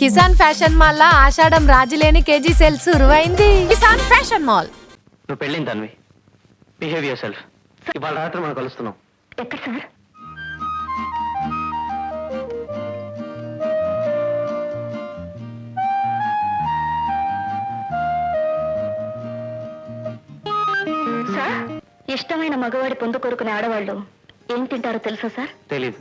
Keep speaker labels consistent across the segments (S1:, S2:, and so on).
S1: Kisan fashion mall లా ఆషాఢం రాజులేని కేజీ సేల్ సురువైంది. Kisan fashion mall.
S2: నువ్వు పెళ్ళింది తన్వి. Behave yourself. ఇవాళ రాత్రి మనం కలుస్తున్నాం.
S3: ఎక్కడ సార్? సార్, ఇష్టమైన మగవాడి పొందు కోరుకునే ఆడవాళ్ళు ఏం తింటారో తెలుసా సార్?
S2: తెలీదు.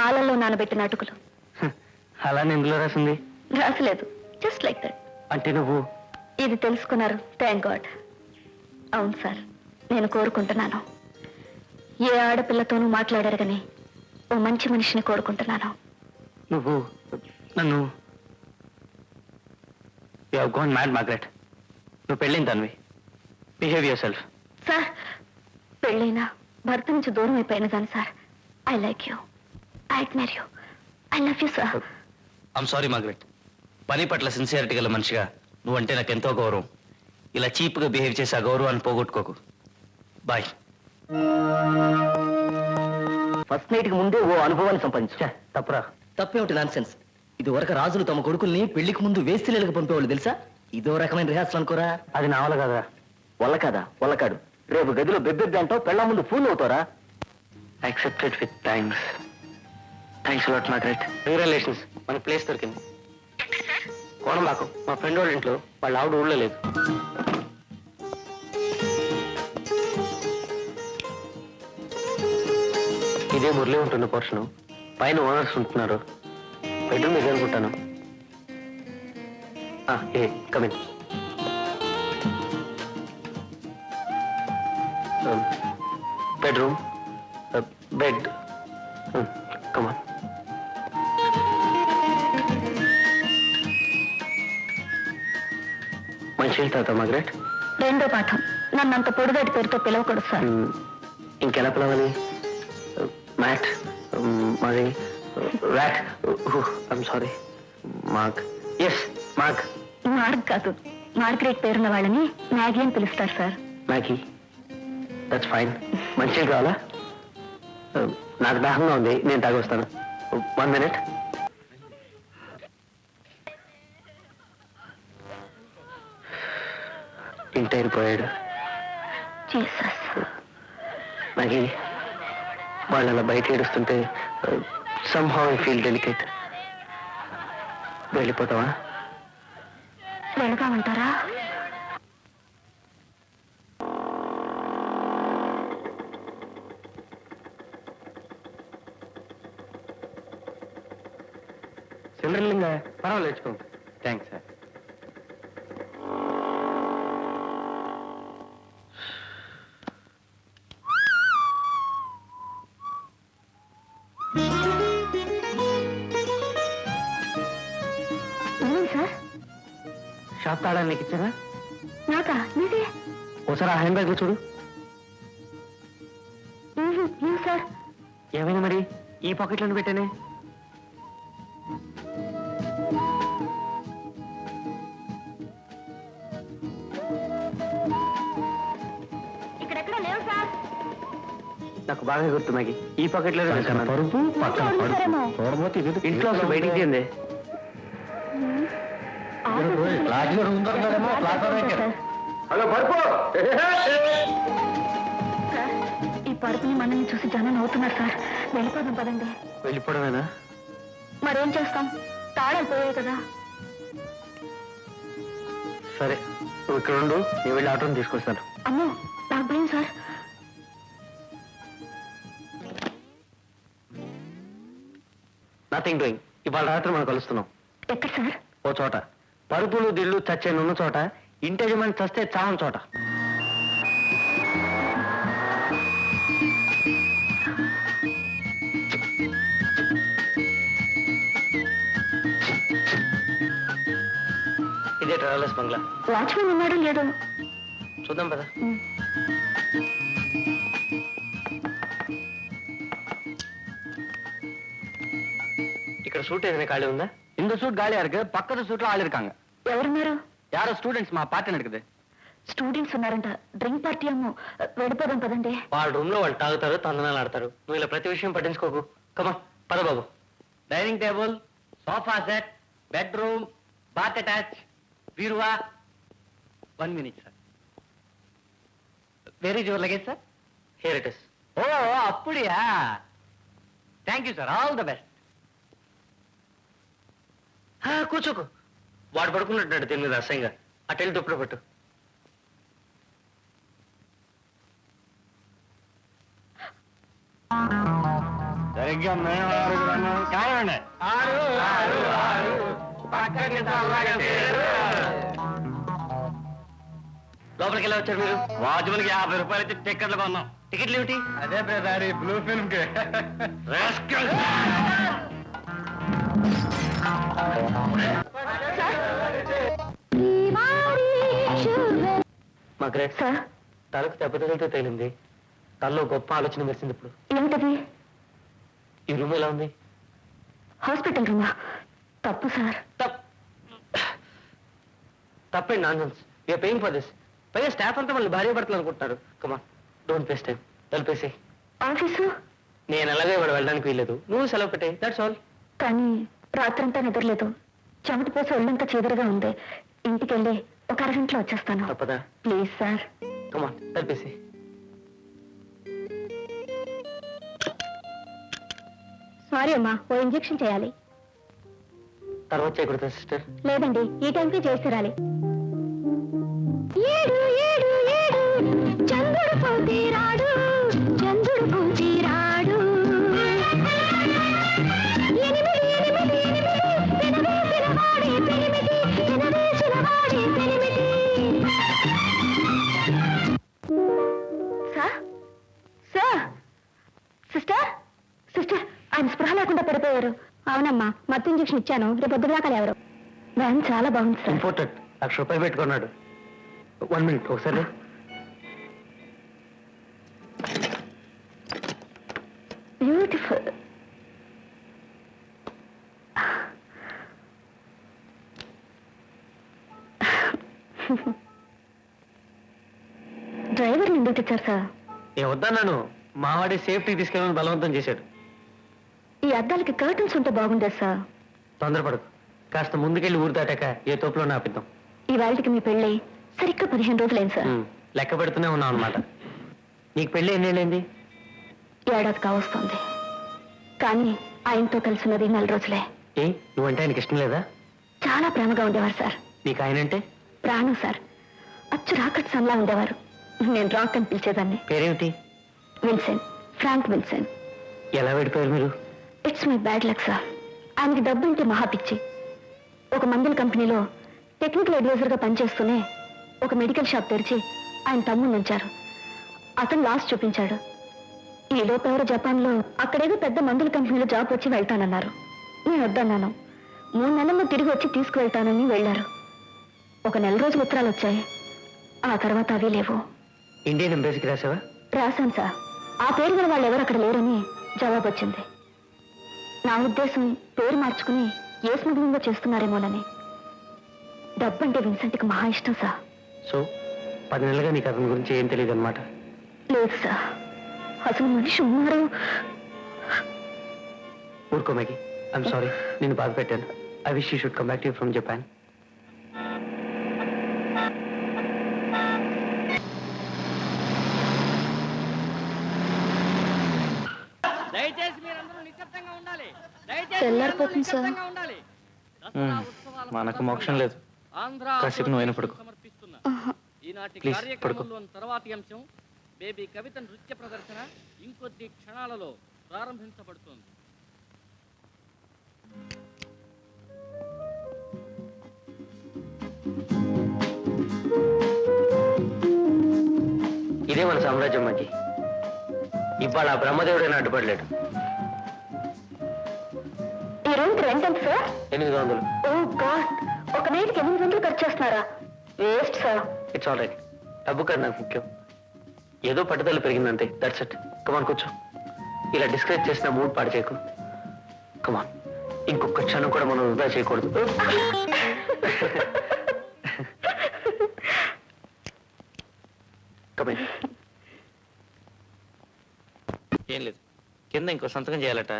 S3: పాలల్లో నానబెట్టిన అటుకులు.
S2: అలా ఎందులో రాసింది?
S3: రాసలేదు, జస్ట్ లైక్ దట్.
S2: అంటే నువ్వు
S3: ఇది తెలుసుకున్నారు, థ్యాంక్ గాడ్. అవును సార్, నేను కోరుకుంటున్నాను. ఏ ఆడపిల్లతోనూ మాట్లాడారు కానీ ఓ మంచి మనిషిని కోరుకుంటున్నాను.
S2: నువ్వు నన్ను you have gone mad Margaret. నువ్వు పెళ్ళింది Tanvi. Behave yourself.
S3: Sir, పెళ్ళైనా భర్త నుంచి దూరం అయిపోయాను కానీ sir, I like you, I admire you, I love you sir.
S2: I'm sorry Margaret. పని పట్ల సిన్సియారిటీ గల మనిషిగా నువ్వంటే నాకు ఎంతో గౌరవం. ఇలా చీప్గా బిహేవ్ చేసి ఆ గౌరవాన్ని పోగొట్టుకోకు. బాయ్. ఫస్ట్ నైట్ కి ముందే ఓ అనుభవాన్ని సంపాదించా. తప్పురా.
S4: తప్పేమిటి నాన్సెన్స్? ఇది వరకు రాజులు తమ కొడుకుల్ని పెళ్లికి ముందు వేస్తిలేలకు పంపేవాళ్ళు తెలుసా? ఇదో రకమైన రిహార్సల్ అనుకోరా.
S2: అది నా వల్ల కదా.
S4: వల్ల కాదా? వల్లకాడు. రేపు గదిలో బెబ్బెబ్బి అంటావు, పెళ్ళ ముందు ఫూల్ అవుతారా?
S2: Accepted with thanks. Thanks lot Margaret. Congratulations, మన ప్లేస్ దొరికింది. కోణంబాకు మా ఫ్రెండ్ వాళ్ళ ఇంట్లో. వాళ్ళ ఆవిడ ఊళ్ళో లేదు. ఇదే మురళి ఉంటున్న పోర్షను. పైన ఓనర్స్ ఉంటున్నారు. బెడ్రూమ్ ఇది అనుకుంటాను. ఏ కమిన్. బెడ్రూమ్, బెడ్, కమాన్. మంచి తాత మార్గరెట్.
S3: రెండో పాఠం, నన్ను అంత పొడిదాటి పేరుతో పిలవకూడదు సార్.
S2: ఇంకెలా పిలవాలి? మ్యాట్, మరి rat, I'm sorry, Mark. Yes, Mark.
S3: Mark కాదు, మార్గరేట్ పేరున్న వాళ్ళని మ్యాగీ అని పిలుస్తారు సార్.
S2: Maggi, that's fine. మంచిగా కావాలా? నాకు దాహంగా ఉంది, నేను తాగొస్తాను. 1 minute. ఇంటైర్ పోయాడు.
S3: జీసస్.
S2: మ్యాగీ, వాళ్ళు అలా బయట ఏడుస్తుంటే somehow I feel delicate. వెళ్ళిపోతావా?
S3: వెళదామంటారా?
S2: చంద్రలింగ, పర్వాలేదు, తెచ్చుకో. Thanks sir.
S3: ఏమైంది సార్?
S2: షాప్ తాళాలు నీకు ఇచ్చారా?
S3: నాకా? నీదే?
S2: ఒకసారి ఆ హ్యాండ్ బ్యాగ్ లో చూడు.
S3: ఏం సార్?
S2: ఏమైనా మరి ఈ పాకెట్లను పెట్టానే?
S3: ఇక్కడెక్కడ లేవు సార్.
S2: నాకు బాగా గుర్తు మ్యాగీ. ఈ పాకెట్లో పరుపు, పక్కన
S3: చూసారేమో.
S2: చూడబోతే ఇంట్లో అసలు బయటికి తీయండి. హలో పరుపు.
S3: సార్, ఈ పరుపుని మనల్ని చూసి జనం నవ్వుతున్నారు సార్. వెళ్ళిపోదాం పదండి.
S2: వెళ్ళిపోవడమేనా?
S3: మరేం చేస్తాం, తాళాలు పోయాయి కదా.
S2: సరే, నువ్వు ఇక్కడ ఉండు, నేను వెళ్ళి ఆటోని తీసుకొస్తాను.
S3: అమ్మో, నాకు భయం సార్.
S2: Nothing doing. ఇవాళ రాత్రి మనం కలుస్తున్నాం.
S3: ఎక్కడ సార్?
S2: ఓ చోట. పరుపులు దిళ్ళు చచ్చేనున్న చోట. ఇంటి యజమాని చస్తే చావని చోట. ఇదే ట్రావెలర్స్ బంగ్లా.
S3: వాచ్మెన్ ఉన్నాడు లేడు?
S2: చూద్దాం పద. ఇక్కడ சூட் எதுனே காலி ఉందా? இந்த சூட் காலியா இருக்கு. பக்கத்து சூட்ல ஆள் இருக்காங்க.
S3: ఎవరున్నారు?
S2: யாரோ ஸ்டூடெண்ட்ஸ் మా పార్టీ నడుకుది.
S3: స్టూడెంట్స్ ఉన్నారంట. డ్రింక్ పార్టీ అమ్మో. వెళ్ళిపోదాం పదండి.
S2: వాళ్ళ రూమ్ లో వాళ్ళు తాగుతారు, తందనాలు ఆడతారు. నువ్వు ఇలా ప్రతి విషయం పట్టించుకోకు. కమా పద బాబు. Dining table, sofa set, bedroom, bath attach, బీరువా. 1 minute, sir. Where is your luggage, sir? Here it is. ఓ అప్పుడియా. Thank you sir, all the best. కూర్చోకు. వాడు పడుకున్నట్టు దీని మీద అసహ్యంగా. అటెళ్ళి దుప్పుడు పట్టు.
S5: సరిగ్గా మేము కాయండి.
S2: లోపలికి ఎలా వచ్చారు మీరు?
S5: వాచ్మన్కి 50 రూపాయలు ఇచ్చి టికెట్లు కొన్నాం.
S2: టికెట్లు ఏమిటి?
S5: అదే బ్రదర్, బ్లూ ఫిల్మ్ కి.
S2: మాగ్రెట్,
S3: సార్
S2: తలకు దెబ్బతలతో తేలింది. తనలో గొప్ప ఆలోచన మెరిసింది. ఇప్పుడు
S3: ఏమిటది?
S2: ఈ రూమ్ ఎలా ఉంది?
S3: హాస్పిటల్ రూమా? తప్పు సార్.
S2: తప్పండి, nonsense. You're paying for this. పైగా స్టాఫ్ అంతా మళ్ళీ భార్య భర్తలు అనుకుంటున్నారు. కమా, డోంట్ వేస్ట్ టైం. తలిపేసి.
S3: ఆఫీసు?
S2: నేను అలాగే వాడు వెళ్ళడానికి వీల్లేదు. నువ్వు సెలవు పెట్టే, దట్స్ ఆల్.
S3: కానీ రాత్రంతా నిద్రలేదు. చెమట పోసి ఒళ్ళంతా చీదరగా ఉంది. ఇంటికి వెళ్ళి ఒక అరగంటలో వచ్చేస్తాను.
S2: తప్పదా?
S3: Please sir.
S2: కమా, తలిపేసి.
S3: సారీ అమ్మా, ఓ ఇంజెక్షన్ చేయాలి.
S2: తర్వాత చేయకూడదా సిస్టర్?
S3: లేదండి, ఈ టైంకి చేసి రాలి. ఏడు ఏడు ఏడు చంద్రుడు పోతీరాడు, చంద్రుడు పోతీరాడు. ఎనిమిది ఎనిమిది ఎనిమిది పెనవేసిన వాడే పెనిమిది, పెనవేసిన వాడే పెనిమిది. సార్ సార్, సిస్టర్ సిస్టర్, ఆయన స్పృహ లేకుండా పడిపోయారు. అవునమ్మా, మత్తు ఇంజెక్షన్ ఇచ్చాను. రేపు పొద్దుదాకా ఎవరు? వ్యాన్ చాలా బాగుంది సార్.
S2: ఇంపార్టెంట్. 1,00,000 రూపాయలు పెట్టుకున్నాడు. 1 minute ఒకసారి.
S3: బ్యూటిఫుల్. డ్రైవర్ ఎందుకు తెచ్చారు సార్?
S2: నేను వద్దన్నాను. మావాడి సేఫ్టీ తీసుకెళ్ళమని బలవంతం చేశాడు.
S3: ఈ అద్దాలకి కర్టన్స్ ఉంటే బాగుండేది సార్.
S2: తొందరపడకు. కాస్త ముందుకెళ్ళి ఊరు దాటాక ఏ తోపులో ఆపిద్దాం.
S3: ఈ వేళకి మీ పెళ్ళి సరిగ్గా 15 రోజులైంది సార్.
S2: లెక్క పెడుతూనే ఉన్నాం అనమాట. నీకు పెళ్ళి ఎన్నేళ్ళైంది?
S3: ఏడాది కావస్తుంది. కానీ ఆయనతో కలిసినది 4 రోజులే.
S2: ఏ, నువ్వంటే ఆయనకి ఇష్టం లేదా?
S3: చాలా ప్రేమగా ఉండేవారు సార్.
S2: నీకు ఆయనంటే
S3: ప్రాణం సార్. అచ్చు రాకట్ సన్లా ఉండేవారు. నేను రాక్ అని పిలిచేదాన్ని.
S2: పేరేమిటి?
S3: Vincent, Frank Vincent.
S2: ఎలా విడిపోయారు మీరు?
S3: It's my bad luck sir. ఆయనకి డబ్బు అంటే మహా పిచ్చి. ఒక మందుల కంపెనీలో టెక్నికల్ అడ్వైజర్గా పనిచేస్తూనే ఒక మెడికల్ షాప్ తెరిచి ఆయన తమ్ముడు ఉంచారు. అతను లాస్ చూపించాడు. ఈ లోపెవరు జపాన్లో అక్కడేదో పెద్ద మందుల కంపెనీలో జాబ్ వచ్చి వెళ్తానన్నారు. నేను వద్దన్నాను. 3 నెలల్లో తిరిగి వచ్చి తీసుకువెళ్తానని వెళ్ళారు. ఒక నెల రోజులు ఉత్తరాలు వచ్చాయి. ఆ తర్వాత అవి లేవు.
S2: ఇండియన్ ఎంబసీకి రాసావా?
S3: రాశాను సార్. ఆ పేరు గల వాళ్ళు ఎవరు అక్కడ లేరని జవాబు వచ్చింది. నా ఉద్దేశం పేరు మార్చుకుని ఏ స్మగ్లింగ్ చేస్తున్నారేమోనని. డబ్బంటే విన్సెంట్కి మహా ఇష్టం సార్.
S2: సో 10 నెలలుగా నీకు అతని గురించి ఏం తెలియదు అనమాట?
S3: లేదు సార్, అసలు మనిషి ఉన్నారు.
S2: ఊరుకో మ్యాగీ. ఐఎమ్ సారీ, నేను బాధ పెట్టాను. I wish you should come back to from Japan.
S6: దయచేసి మీరందరూ నిశ్శబ్దంగా ఉండాలి.
S3: తెల్లారిపోతుంది సార్.
S2: మనకు మోక్షం లేదు. కాసేపు నువ్వు అయినా పడుకో.
S6: సమర్పిస్తున్నా. ఈనాటి
S2: Please,
S6: కార్యక్రమంలోని తర్వాతి అంశం బేబీ కవిత నృత్య ప్రదర్శన ఇంకొద్ది క్షణాలలో ప్రారంభించబడుతోంది.
S2: ఇదే మన సామ్రాజ్యం మధ్య. ఇవాళ ఆ బ్రహ్మదేవుడైనా అడ్డుపడలేడు.
S3: ఈ రూమ్కి రెంట్ ఎంత సార్?
S2: 800.
S3: ఓ గాడ్, ఒక నైట్కి 800 ఖర్చు చేస్తున్నారా? Waste sir.
S2: It's all right. డబ్బు కాదు నాకు ముఖ్యం. ఏదో పట్టుదల పెరిగిందంతే. That's it. కమాన్ కూర్చో. ఇలా డిస్కరేజ్ చేసిన మూడ్ పాడు చేయకు. కమాన్, ఇంకొక క్షణం కూడా మనం వృధా చేయకూడదు. కమాన్. ఏం లేదు, కింద ఇంకో సంతకం చేయాలట.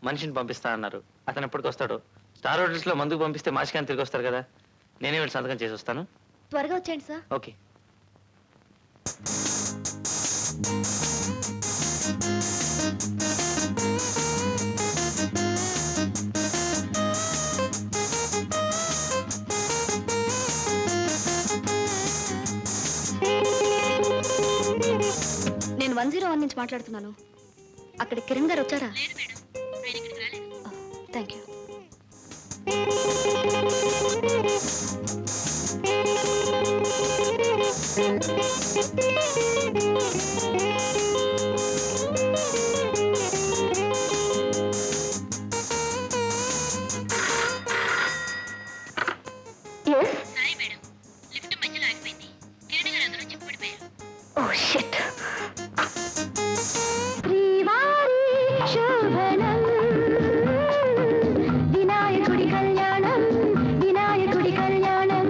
S2: మనిషిని పంపిస్తా అన్నారు. అతను ఎప్పటికి వస్తాడో స్టార్ హోటల్స్ లో మందుకు పంపిస్తే మాసికాన్ని తిరిగి వస్తారు కదా, నేనే వెళ్ళి సంతకం చేసి వస్తాను.
S3: త్వరగా వచ్చేయండి సార్.
S2: ఓకే.
S3: నేను 101 నుంచి మాట్లాడుతున్నాను. అక్కడ కిరణ్ గారు వచ్చారా? Thank you. Oh shit. వినాయకుడి కళ్యాణం, వినాయకుడి కళ్యాణం.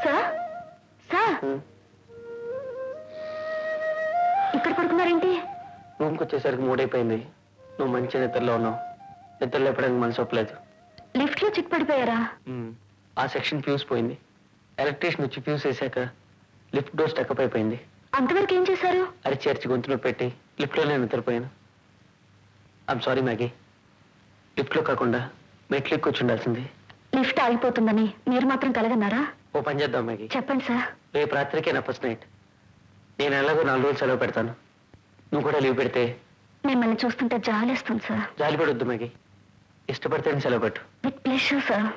S3: సార్ సార్, ఇక్కడ పడుకున్నారేంటి?
S2: రూమ్కి వచ్చేసరికి మూడైపోయింది. నువ్వు మంచి నిద్రలో ఉన్నావు. నిద్ర లేపడానికి మనసు ఒప్పలేదు.
S3: లిఫ్ట్ లో చిక్ పడిపోయారా?
S2: ఆ సెక్షన్ ఫ్యూజ్ పోయింది. ఎలక్ట్రీషియన్ వచ్చి ఫ్యూజ్ వేసాక లిఫ్ట్ డోర్ స్టక్అప్ అయిపోయింది.
S3: అంతవరకు ఏం చేశారు?
S2: అరిచి గొంతులో పెట్టి లిఫ్ట్లోనే నిద్రపోయాను. I'm sorry Maggie. లిఫ్ట్లో కాకుండా మెట్లు ఎక్కువ ఉండాల్సింది.
S3: లిఫ్ట్ ఆగిపోతుందని మీరు మాత్రం కలగన్నారా?
S2: ఓ పని చేద్దాం మ్యాగీ.
S3: చెప్పండి సార్.
S2: రేపు రాత్రికే నా ఫస్ట్ నైట్. నేను ఎలాగో 4 రోజులు సెలవు పెడతాను. నువ్వు కూడా లీవ్ పెడితే.
S3: మిమ్మల్ని చూస్తుంటే జాలేస్తుంది సార్.
S2: జాలిపడొద్దు మ్యాగీ. ఇష్టపడితే సెలవు పెట్టు.
S3: With pleasure sir.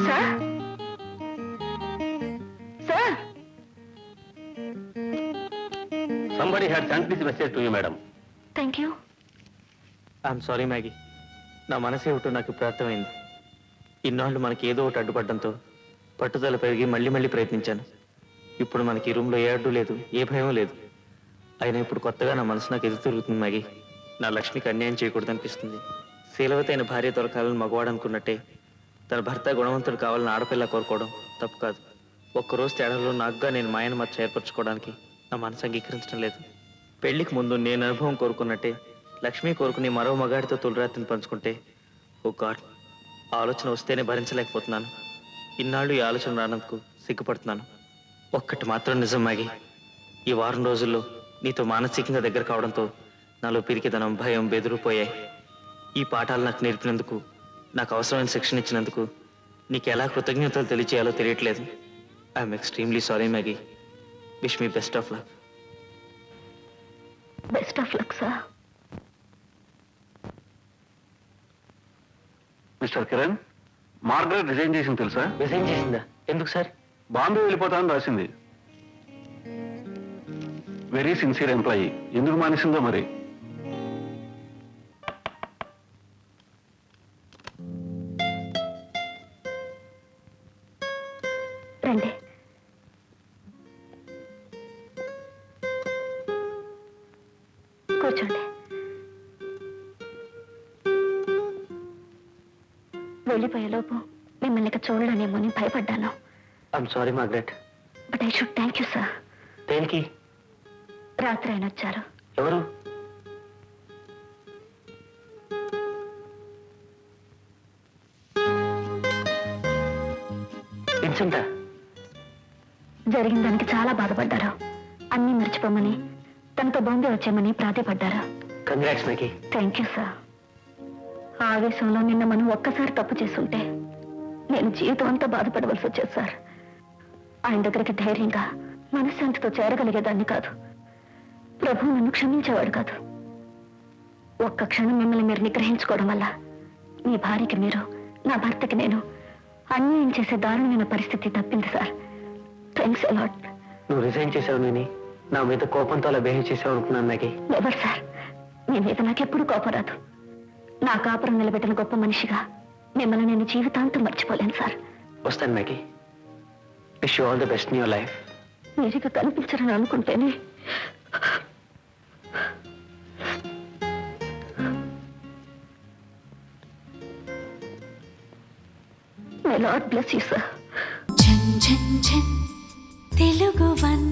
S3: Sir sir,
S5: Somebody had sent this message to you, madam.
S3: Thank you.
S2: I'm sorry Maggi. నా మనసు ఏమిటో నాకు ఇప్పుడు అర్థమైంది. ఇన్నాళ్ళు మనకి ఏదో ఒకటి అడ్డుపడడంతో పట్టుదల పెరిగి మళ్ళీ ప్రయత్నించాను. ఇప్పుడు మనకి ఈ రూమ్లో ఏ అడ్డు లేదు, ఏ భయం లేదు. అయినా ఇప్పుడు కొత్తగా నా మనసు నాకు ఎదురు తిరుగుతుంది మ్యాగీ. నా లక్ష్మికి అన్యాయం చేయకూడదు అనిపిస్తుంది. శీలవతైన భార్య దొరకాలని మగవాడు అనుకున్నట్టే తన భర్త గుణవంతుడు కావాలని ఆడపిల్ల కోరుకోవడం తప్పు కాదు. ఒక్కరోజు తేడాలో నాకుగా నేను మాయను మచ్చ ఏర్పరచుకోవడానికి నా మనసు అంగీకరించడం లేదు. పెళ్లికి ముందు నేను అనుభవం కోరుకున్నట్టే లక్ష్మి కోరుకుని మరో మగాడితో తొలిరాత్రిని పంచుకుంటే, ఓ గాడ్, ఆలోచన వస్తేనే భరించలేకపోతున్నాను. ఇన్నాళ్ళు ఈ ఆలోచన రానందుకు సిగ్గుపడుతున్నాను. ఒక్కటి మాత్రం నిజం మ్యాగీ, ఈ వారం రోజుల్లో నీతో మానసికంగా దగ్గర కావడంతో నాలో పిరికిదనం, భయం, బెదిరిపోయాయి. ఈ పాఠాలు నాకు నేర్పినందుకు, నాకు అవసరమైన శిక్షణ ఇచ్చినందుకు నీకు ఎలా కృతజ్ఞతలు తెలియచేయాలో తెలియట్లేదు. I'm extremely sorry Maggi. Wish me best of luck.
S3: Best of luck sir.
S5: Mister Kiran, Margaret resign చేసింది తెలుసా?
S2: రిజైన్ చేసిందా? ఎందుకు సార్?
S5: బాంబే వెళ్ళిపోతానని రాసింది. Very sincere employee. ఎందుకు మానేసిందో మరి.
S3: రండి. కూర్చోండి. వెళ్ళిపోయేలోపు మిమ్మల్ని ఇక చూడలేనేమోని భయపడ్డాను.
S2: I'm sorry Margaret.
S3: But I should thank you sir.
S2: దేనికి?
S3: రాత్రి ఆయన వచ్చారు.
S2: ఎవరు? విన్సెంటా?
S3: జరిగిన దానికి చాలా బాధపడ్డారు. అన్నీ మర్చిపోమని, తనతో బాంబే వచ్చామని ప్రాధేయపడ్డారు.
S2: Congrats Maggie.
S3: Thank you sir. ఆవేశంలో నిన్న మనం ఒక్కసారి తప్పు చేసుంటే నేను జీవితం అంతా బాధపడవలసి వచ్చేది సార్. ఆయన దగ్గరికి ధైర్యంగా మనశ్శాంతితో చేరగలిగేదాన్ని కాదు. ప్రభు నన్ను క్షమించేవాడు కాదు. ఒక్క క్షణం మిమ్మల్ని మీరు నిగ్రహించుకోవడం వల్ల మీ భార్యకి మీరు, నా భర్తకి నేను అన్యాయం చేసే దారుణమైన పరిస్థితి తప్పింది సార్. Thanks a lot.
S2: నువ్వు రిజైన్ చేసావు నేను నా మీద కోపంతో అలా బిహేవ్ చేసావు అనుకున్నాను మ్యాగీ.
S3: ఎవరు సార్? మీ మీద నాకెప్పుడు కోపం రాదు. నా కాపురం నిలబెట్టిన గొప్ప మనిషిగా మిమ్మల్ని నేను జీవితాంతం మర్చిపోలేను సార్.
S2: వస్తాను Maggie. Wish you all the best in your life.
S3: మీరిక కనిపించరని అనుకుంటేనే May Lord bless you, sir.
S7: ఝన్ ఝన్ ఝన్ తెలుగు వన్